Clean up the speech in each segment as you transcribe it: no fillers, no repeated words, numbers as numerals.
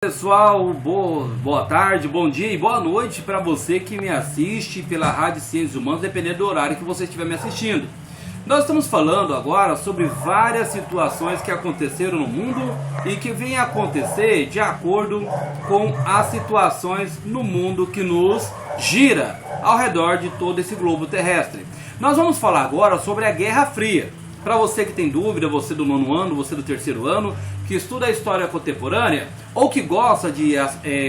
Pessoal, boa tarde, bom dia e boa noite para você que me assiste pela Rádio Ciências Humanas, dependendo do horário que você estiver me assistindo. Nós estamos falando agora sobre várias situações que aconteceram no mundo e que vêm a acontecer de acordo com as situações no mundo que nos gira ao redor de todo esse globo terrestre. Nós vamos falar agora sobre a Guerra Fria. Para você que tem dúvida, você do nono ano, você do terceiro ano, que estuda a história contemporânea ou que gosta de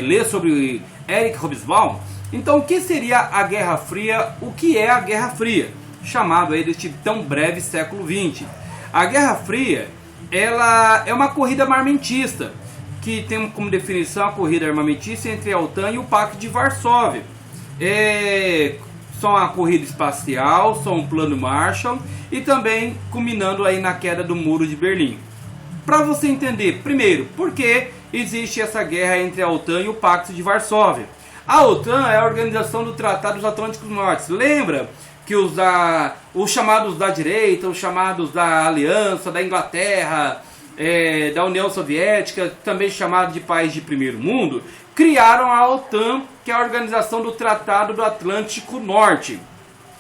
ler sobre Eric Hobsbawm, então o que seria a Guerra Fria? O que é a Guerra Fria? Chamado aí deste tão breve século XX. A Guerra Fria, ela é uma corrida armamentista, que tem como definição a corrida armamentista entre a OTAN e o Pacto de Varsóvia. São a corrida espacial, são um plano Marshall e também culminando aí na queda do Muro de Berlim. Para você entender, primeiro, por que existe essa guerra entre a OTAN e o Pacto de Varsóvia? A OTAN é a organização do Tratado dos Atlânticos Norte. Lembra que os chamados da direita, os chamados da Aliança, da Inglaterra, da União Soviética, também chamado de país de primeiro mundo, criaram a OTAN, que é a organização do Tratado do Atlântico Norte.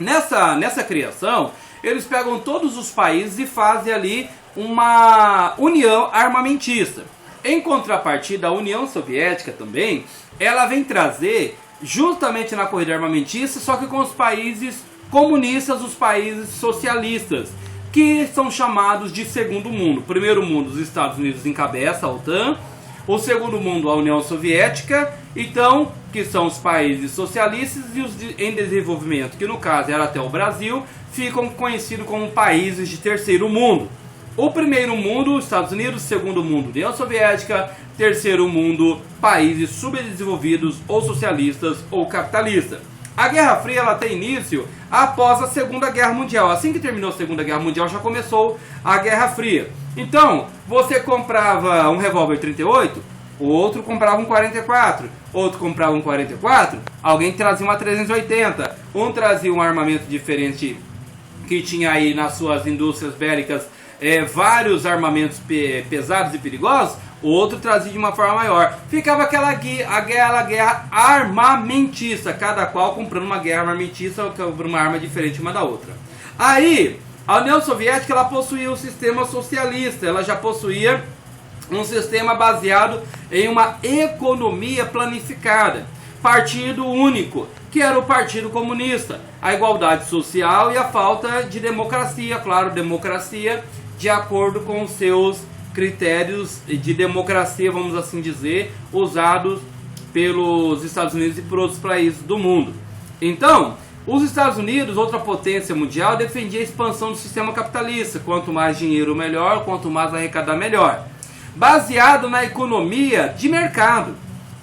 Nessa criação, eles pegam todos os países e fazem ali uma união armamentista. Em contrapartida, a União Soviética também, ela vem trazer, justamente na corrida armamentista, só que com os países comunistas, os países socialistas, que são chamados de segundo mundo. Primeiro mundo, os Estados Unidos encabeça a OTAN. O segundo mundo, a União Soviética, então, que são os países socialistas e os em desenvolvimento, que no caso era até o Brasil, ficam conhecidos como países de terceiro mundo. O primeiro mundo, os Estados Unidos, segundo mundo, União Soviética, terceiro mundo, países subdesenvolvidos ou socialistas ou capitalistas. A Guerra Fria ela tem início após a Segunda Guerra Mundial. Assim que terminou a Segunda Guerra Mundial, já começou a Guerra Fria. Então, você comprava um revólver 38, o outro comprava um 44, outro comprava um 44, alguém trazia uma 380, um trazia um armamento diferente que tinha aí nas suas indústrias bélicas vários armamentos pesados e perigosos, o outro trazia de uma forma maior. Ficava aquela guerra armamentista, cada qual comprando uma guerra armamentista, uma arma diferente uma da outra. Aí, a União Soviética ela possuía um sistema socialista, ela já possuía um sistema baseado em uma economia planificada, partido único, que era o Partido Comunista, a igualdade social e a falta de democracia, claro, democracia de acordo com os seus critérios de democracia, vamos assim dizer, usados pelos Estados Unidos e por outros países do mundo. Então, os Estados Unidos, outra potência mundial, defendia a expansão do sistema capitalista, quanto mais dinheiro melhor, quanto mais arrecadar melhor, baseado na economia de mercado,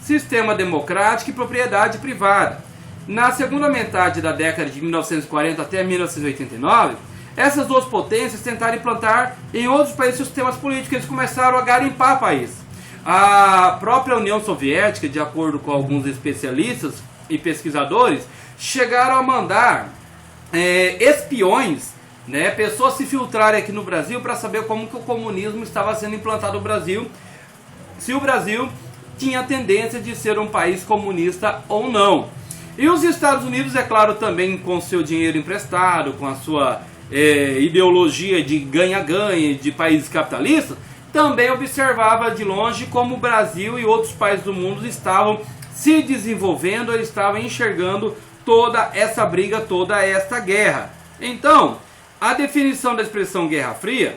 sistema democrático e propriedade privada. Na segunda metade da década de 1940 até 1989, essas duas potências tentaram implantar em outros países sistemas políticos. Eles começaram a garimpar países. A própria União Soviética, de acordo com alguns especialistas e pesquisadores, chegaram a mandar espiões, pessoas se filtrarem aqui no Brasil para saber como que o comunismo estava sendo implantado no Brasil, se o Brasil tinha a tendência de ser um país comunista ou não. E os Estados Unidos, é claro, também com seu dinheiro emprestado, com a sua ideologia de ganha-ganha de países capitalistas, também observava de longe como o Brasil e outros países do mundo estavam se desenvolvendo, eles estavam enxergando toda essa briga, toda essa guerra. Então, a definição da expressão Guerra Fria,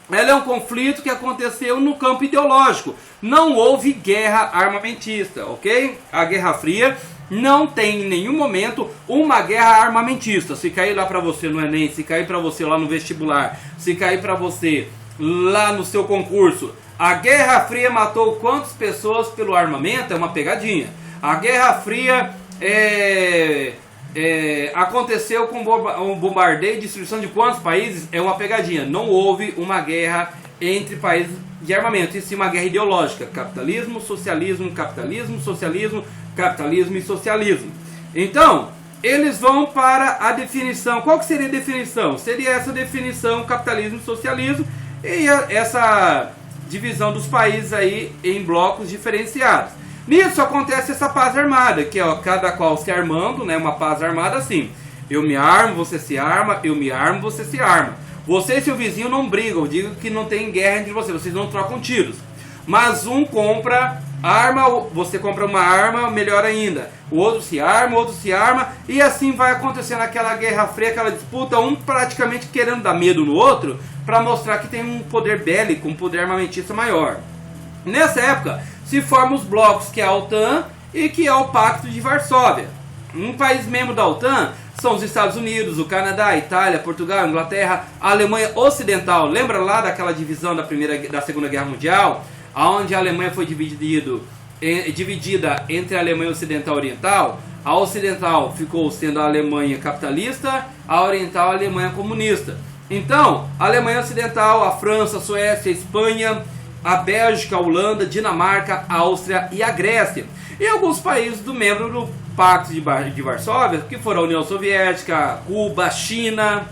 ela é um conflito que aconteceu no campo ideológico. Não houve guerra armamentista, ok? A Guerra Fria não tem em nenhum momento uma guerra armamentista. Se cair lá para você no Enem, se cair para você lá no vestibular, se cair para você lá no seu concurso, a Guerra Fria matou quantas pessoas pelo armamento? É uma pegadinha. A Guerra Fria aconteceu com um bombardeio e destruição de quantos países? É uma pegadinha. Não houve uma guerra entre países de armamento, e sim uma guerra ideológica. Capitalismo, socialismo, capitalismo, socialismo, capitalismo e socialismo. Então, eles vão para a definição. Qual que seria a definição? Seria essa definição, capitalismo e socialismo, e essa divisão dos países aí em blocos diferenciados. Nisso acontece essa paz armada, que é cada qual se armando, né? Uma paz armada assim. Eu me armo, você se arma, eu me armo, você se arma. Você e seu vizinho não brigam, eu digo que não tem guerra entre vocês não trocam tiros. Mas um compra arma, você compra uma arma, melhor ainda. O outro se arma, e assim vai acontecendo aquela guerra fria, aquela disputa, um praticamente querendo dar medo no outro, para mostrar que tem um poder bélico, um poder armamentista maior. Nessa época, se formam os blocos, que é a OTAN e que é o Pacto de Varsóvia. Um país membro da OTAN são os Estados Unidos, o Canadá, a Itália, Portugal, a Inglaterra, a Alemanha Ocidental. Lembra lá daquela divisão da Segunda Guerra Mundial, onde a Alemanha foi dividida entre a Alemanha Ocidental e Oriental? A Ocidental ficou sendo a Alemanha capitalista, a Oriental a Alemanha comunista. Então, a Alemanha Ocidental, a França, a Suécia, a Espanha, a Bélgica, a Holanda, Dinamarca, a Áustria e a Grécia. E alguns países do membro do Pacto de Varsóvia, que foram a União Soviética, Cuba, a China,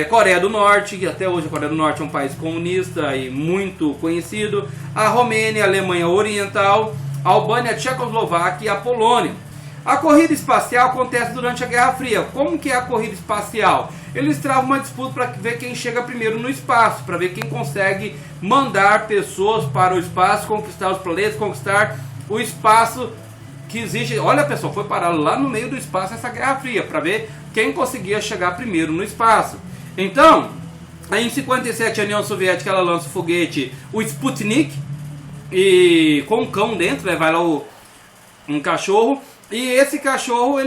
Coreia do Norte, que até hoje a Coreia do Norte é um país comunista e muito conhecido, a Romênia, a Alemanha Oriental, a Albânia, a Tchecoslováquia e a Polônia. A corrida espacial acontece durante a Guerra Fria. Como que é a corrida espacial? Eles travam uma disputa para ver quem chega primeiro no espaço, para ver quem consegue mandar pessoas para o espaço, conquistar os planetas, conquistar o espaço que existe. Olha, pessoal, foi parar lá no meio do espaço essa Guerra Fria, para ver quem conseguia chegar primeiro no espaço. Então, em 57 a União Soviética ela lança o foguete, o Sputnik, e com um cão dentro, né, vai lá um cachorro, e esse cachorro,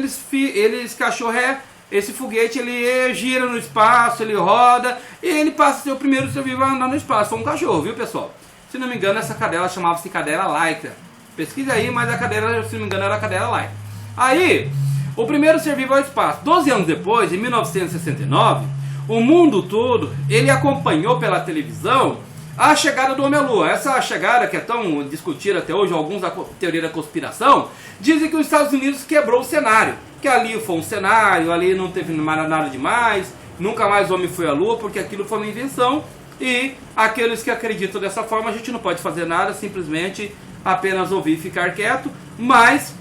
esse foguete ele gira no espaço, ele roda, e ele passa a ser o primeiro ser vivo a andar no espaço. Foi um cachorro, viu, pessoal? Se não me engano, essa cadela chamava-se cadela Laika. Pesquisa aí, mas a cadela, se não me engano, era a cadela Laika. Aí, o primeiro ser vivo ao espaço. 12 anos depois, em 1969, o mundo todo, ele acompanhou pela televisão a chegada do homem à Lua. Essa chegada que é tão discutida até hoje, alguns da teoria da conspiração, dizem que os Estados Unidos quebrou o cenário. Que ali foi um cenário, ali não teve nada demais, nunca mais o homem foi à Lua, porque aquilo foi uma invenção. E aqueles que acreditam dessa forma, a gente não pode fazer nada, simplesmente apenas ouvir e ficar quieto. Mas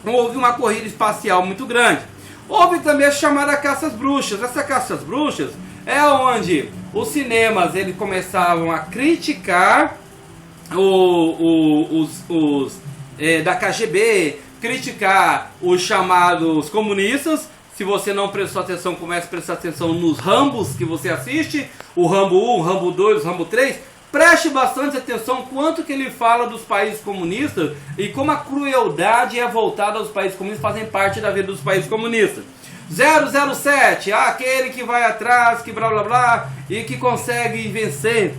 houve uma corrida espacial muito grande. Houve também a chamada caça às bruxas. Essa caça às bruxas é onde os cinemas eles começavam a criticar da KGB, criticar os chamados comunistas. Se você não prestou atenção, comece a prestar atenção nos Rambos que você assiste, o Rambo 1, o Rambo 2, o Rambo 3. Preste bastante atenção quanto que ele fala dos países comunistas e como a crueldade é voltada aos países comunistas, fazem parte da vida dos países comunistas. 007, aquele que vai atrás, que blá blá blá, e que consegue vencer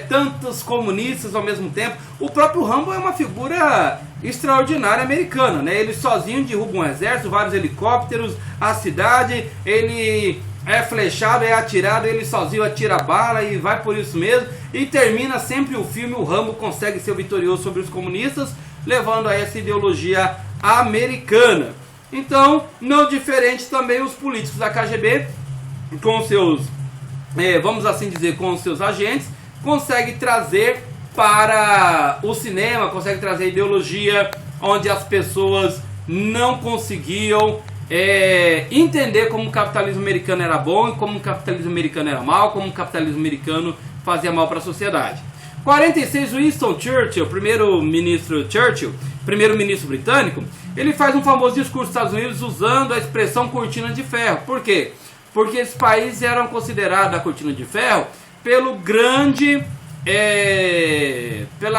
tantos comunistas ao mesmo tempo. O próprio Rambo é uma figura extraordinária americana, né? Ele sozinho derruba um exército, vários helicópteros, a cidade, ele é flechado, é atirado, ele sozinho atira bala e vai por isso mesmo. E termina sempre o filme, o Rambo consegue ser vitorioso sobre os comunistas, levando a essa ideologia americana. Então, não diferente também os políticos da KGB, com seus, vamos assim dizer, com seus agentes, consegue trazer para o cinema, consegue trazer ideologia onde as pessoas não conseguiam entender como o capitalismo americano era bom e como o capitalismo americano era mal, como o capitalismo americano fazia mal para a sociedade. 46, Winston Churchill, primeiro-ministro britânico, ele faz um famoso discurso nos Estados Unidos usando a expressão cortina de ferro. Por quê? Porque esses países eram considerados a cortina de ferro pela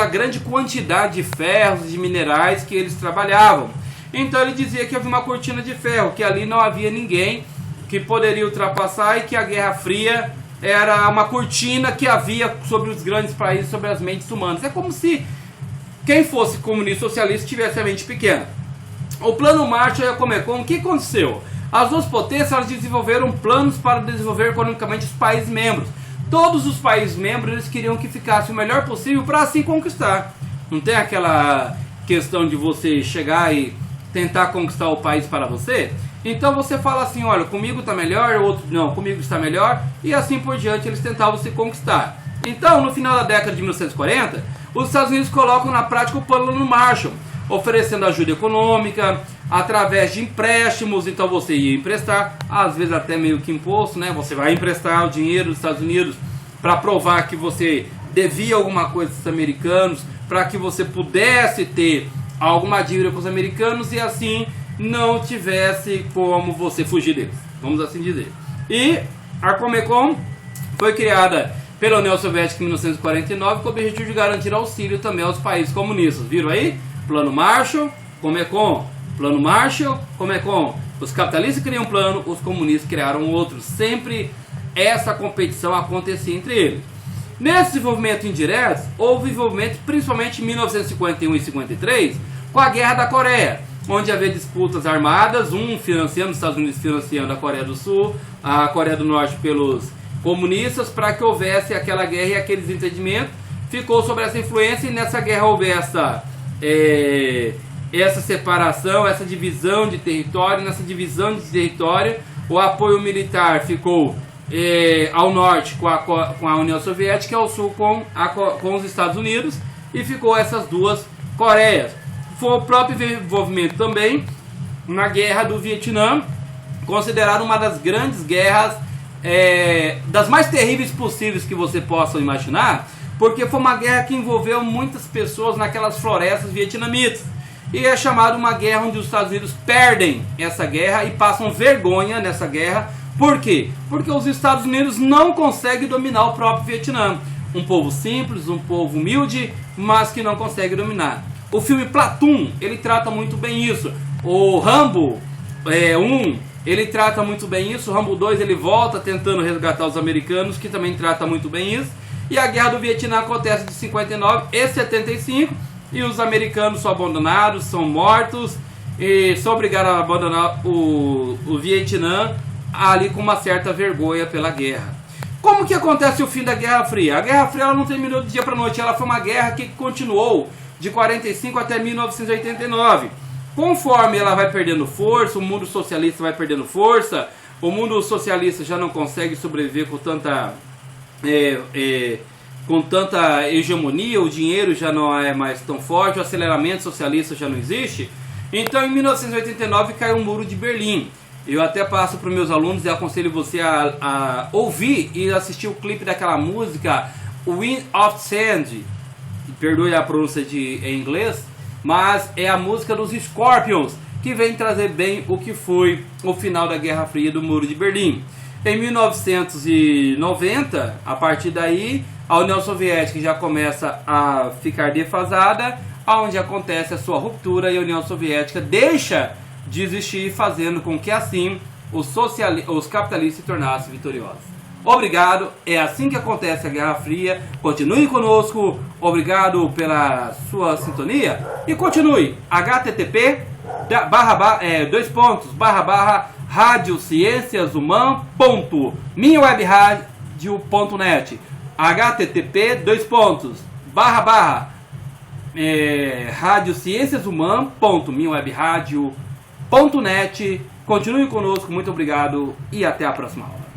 grande quantidade de ferros e de minerais que eles trabalhavam. Então ele dizia que havia uma cortina de ferro, que ali não havia ninguém que poderia ultrapassar e que a Guerra Fria era uma cortina que havia sobre os grandes países, sobre as mentes humanas. É como se quem fosse comunista ou socialista tivesse a mente pequena. O plano Marshall e a Comecon, o que aconteceu? As duas potências elas desenvolveram planos para desenvolver economicamente os países membros. Todos os países membros eles queriam que ficasse o melhor possível para assim conquistar. Não tem aquela questão de você chegar e tentar conquistar o país para você? Então você fala assim, olha, comigo está melhor, o outro não, comigo está melhor, e assim por diante eles tentavam se conquistar. Então, no final da década de 1940, os Estados Unidos colocam na prática o Plano Marshall, oferecendo ajuda econômica através de empréstimos. Então você ia emprestar, às vezes até meio que imposto, né? Você vai emprestar o dinheiro dos Estados Unidos para provar que você devia alguma coisa aos americanos, para que você pudesse ter alguma dívida com os americanos e assim não tivesse como você fugir deles, vamos assim dizer. E a Comecon foi criada pela União Soviética em 1949 com o objetivo de garantir auxílio também aos países comunistas. Viram aí? Plano Marshall, Comecon. Plano Marshall, Comecon. Os capitalistas criam um plano, os comunistas criaram outro. Sempre essa competição acontecia entre eles. Nesse desenvolvimento indireto, houve envolvimento principalmente em 1951 e 53 com a Guerra da Coreia, onde havia disputas armadas, financiando, os Estados Unidos financiando a Coreia do Sul, a Coreia do Norte pelos comunistas, para que houvesse aquela guerra e aquele desentendimento. Ficou sobre essa influência e nessa guerra houve essa separação, essa divisão de território. Nessa divisão de território, o apoio militar ficou ao norte com a União Soviética e ao sul com os Estados Unidos, e ficou essas duas Coreias. Foi o próprio envolvimento também na Guerra do Vietnã, considerada uma das grandes guerras, das mais terríveis possíveis que você possa imaginar, porque foi uma guerra que envolveu muitas pessoas naquelas florestas vietnamitas. E é chamada uma guerra onde os Estados Unidos perdem essa guerra e passam vergonha nessa guerra. Por quê? Porque os Estados Unidos não conseguem dominar o próprio Vietnã. Um povo simples, um povo humilde, mas que não consegue dominar. O filme Platoon, ele trata muito bem isso. O Rambo 1, ele trata muito bem isso. O Rambo 2, ele volta tentando resgatar os americanos, que também trata muito bem isso. E a Guerra do Vietnã acontece de 59 e 75, e os americanos são abandonados, são mortos, e são obrigados a abandonar o Vietnã ali com uma certa vergonha pela guerra. Como que acontece o fim da Guerra Fria? A Guerra Fria ela não terminou de dia para noite, ela foi uma guerra que continuou de 45 até 1989. Conforme ela vai perdendo força, o mundo socialista vai perdendo força, o mundo socialista já não consegue sobreviver com tanta hegemonia, o dinheiro já não é mais tão forte, o aceleramento socialista já não existe. Então em 1989 caiu o Muro de Berlim. Eu até passo para os meus alunos e aconselho você a ouvir e assistir o clipe daquela música Wind of Change. Perdoe a pronúncia em inglês, mas é a música dos Scorpions, que vem trazer bem o que foi o final da Guerra Fria do Muro de Berlim. Em 1990, a partir daí, a União Soviética já começa a ficar defasada, onde acontece a sua ruptura e a União Soviética deixa de existir, fazendo com que assim os capitalistas se tornassem vitoriosos. Obrigado, é assim que acontece a Guerra Fria. Continue conosco, obrigado pela sua sintonia e continue. http radiocienciashuman.minhawebradio.net http radiocienciashuman.minhawebradio.net. Continue conosco, muito obrigado e até a próxima aula.